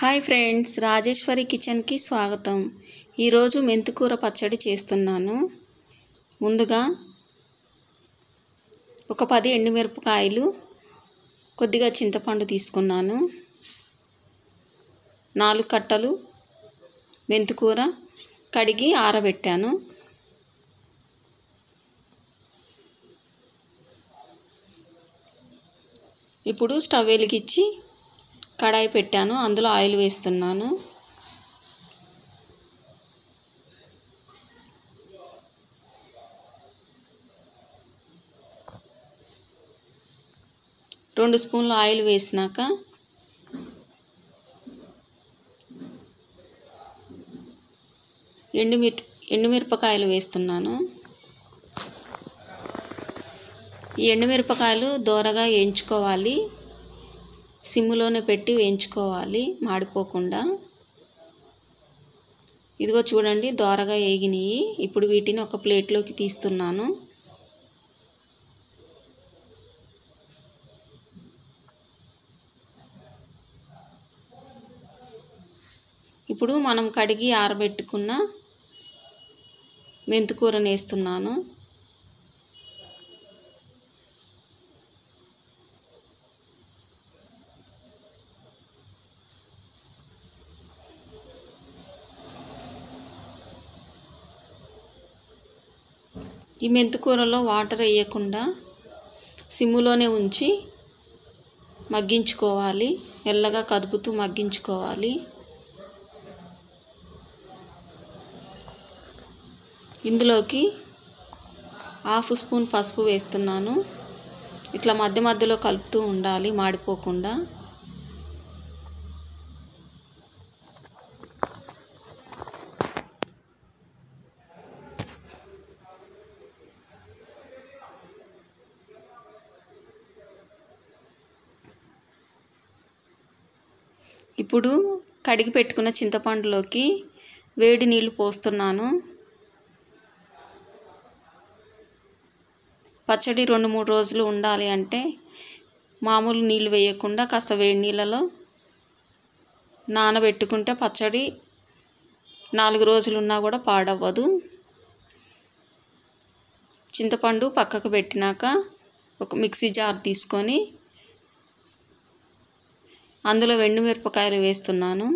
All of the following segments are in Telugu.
హాయ్ ఫ్రెండ్స్, రాజేశ్వరి కిచెన్కి స్వాగతం. ఈరోజు మెంతికూర పచ్చడి చేస్తున్నాను. ముందుగా ఒక 10 ఎండుమిరపకాయలు, కొద్దిగా చింతపండు తీసుకున్నాను. 4 కట్టలు మెంతికూర కడిగి ఆరబెట్టాను. ఇప్పుడు స్టవ్ వెలిగించి కడాయి పెట్టాను. అందులో ఆయిల్ వేస్తున్నాను. రెండు స్పూన్ల ఆయిల్ వేసినాక ఎండుమిరపకాయలు వేస్తున్నాను. ఈ ఎండుమిరపకాయలు దోరగా వేయించుకోవాలి. సిమ్లోనే పెట్టి వేయించుకోవాలి, మాడిపోకుండా. ఇదిగో చూడండి, దోరగా వేగినాయి. ఇప్పుడు వీటిని ఒక ప్లేట్లోకి తీస్తున్నాను. ఇప్పుడు మనం కడిగి ఆరబెట్టుకున్న మెంతికూరను వేస్తున్నాను. ఈ మెంతికూరలో వాటర్ వేయకుండా సిమ్లోనే ఉంచి మగ్గించుకోవాలి. మెల్లగా కదుపుతూ మగ్గించుకోవాలి. ఇందులోకి 1/2 స్పూన్ పసుపు వేస్తున్నాను. ఇట్లా మధ్య మధ్యలో కలుపుతూ ఉండాలి, మాడిపోకుండా. ఇప్పుడు కడిగి పెట్టుకున్న చింతపండులోకి వేడి నీళ్ళు పోస్తున్నాను. పచ్చడి 2-3 రోజులు ఉండాలి అంటే మామూలు నీళ్ళు వేయకుండా కాస్త వేడి నీళ్ళలో నానబెట్టుకుంటే పచ్చడి 4 రోజులు ఉన్నా కూడా పాడవ్వదు. చింతపండు పక్కకు పెట్టినాక ఒక మిక్సీ జార్ తీసుకొని అందులో ఎండుమిరపకాయలు వేస్తున్నాను.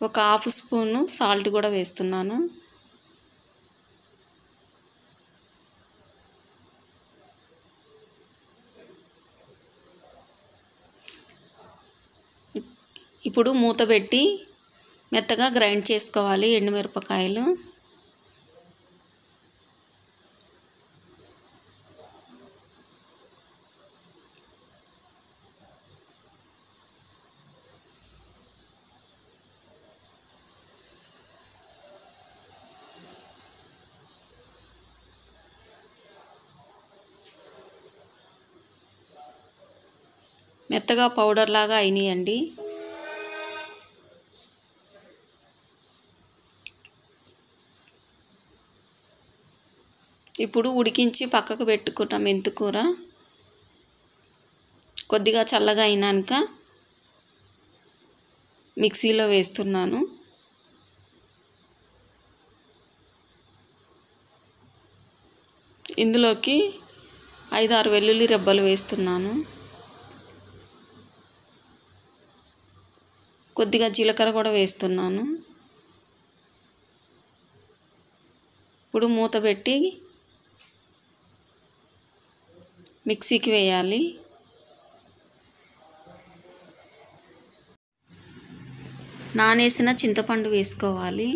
ఒక 1/2 స్పూను సాల్ట్ కూడా వేస్తున్నాను. ఇప్పుడు మూత పెట్టి మెత్తగా గ్రైండ్ చేసుకోవాలి ఎండుమిరపకాయలు. మెత్తగా పౌడర్ లాగా అయినాయండి. ఇప్పుడు ఉడికించి పక్కకు పెట్టుకున్న మెంతికూర కొద్దిగా చల్లగా అయినాక మిక్సీలో వేస్తున్నాను. ఇందులోకి 5-6 వెల్లుల్లి రెబ్బలు వేస్తున్నాను. కొద్దిగా జీలకర్ర కూడా వేస్తున్నాను. ఇప్పుడు మూత పెట్టి మిక్సీకి వేయాలి. నానేసిన చింతపండు వేసుకోవాలి.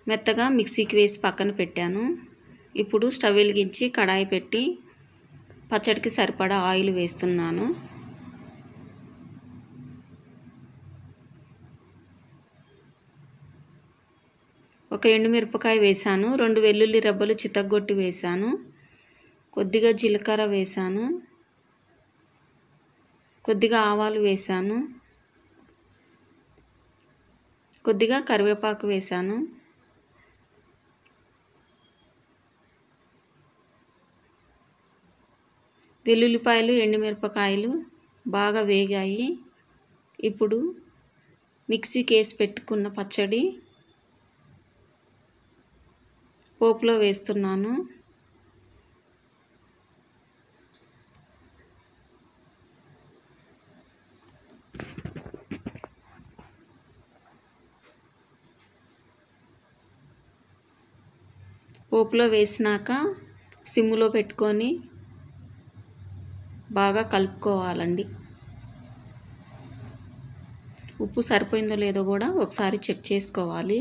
మెత్తగా మిక్సీకి వేసి పక్కన పెట్టాను. ఇప్పుడు స్టవ్ వెలిగించి కడాయి పెట్టి పచ్చడికి సరిపడా ఆయిల్ వేస్తున్నాను. ఒక ఎండుమిరపకాయ వేసాను. 2 వెల్లుల్లి రెబ్బలు చితగ్గొట్టి వేసాను. కొద్దిగా జీలకర్ర వేసాను. కొద్దిగా ఆవాలు వేసాను. కొద్దిగా కరివేపాకు వేసాను. వెల్లుల్లిపాయలు ఎండుమిరపకాయలు బాగా వేగాయి. ఇప్పుడు మిక్సీకి వేసి పెట్టుకున్న పచ్చడి పోపులో వేస్తున్నాను. పోపులో వేసినాక సిమ్లో పెట్టుకొని బాగా కలుపుకోవాలండి. ఉప్పు సరిపోయిందో లేదో కూడా ఒకసారి చెక్ చేసుకోవాలి.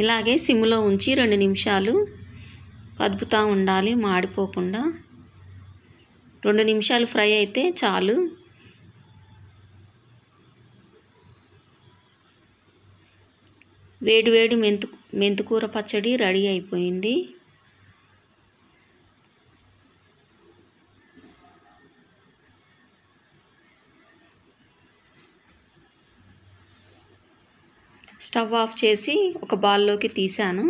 ఇలాగే సిమ్లో ఉంచి 2 నిమిషాలు కదుపుతూ ఉండాలి, మాడిపోకుండా. 2 నిమిషాలు ఫ్రై అయితే చాలు. వేడి వేడి మెంతికూర పచ్చడి రెడీ అయిపోయింది. స్టవ్ ఆఫ్ చేసి ఒక బౌల్లోకి తీసాను.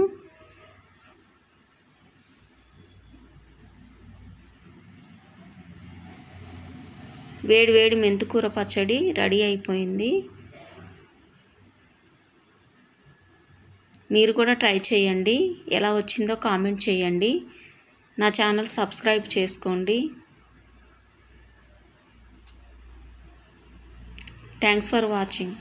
వేడి వేడి మెంతికూర పచ్చడి రెడీ అయిపోయింది. మీరు కూడా ట్రై చేయండి. ఎలా వచ్చిందో కామెంట్ చేయండి. నా ఛానల్ సబ్స్క్రైబ్ చేసుకోండి. Thanks for watching.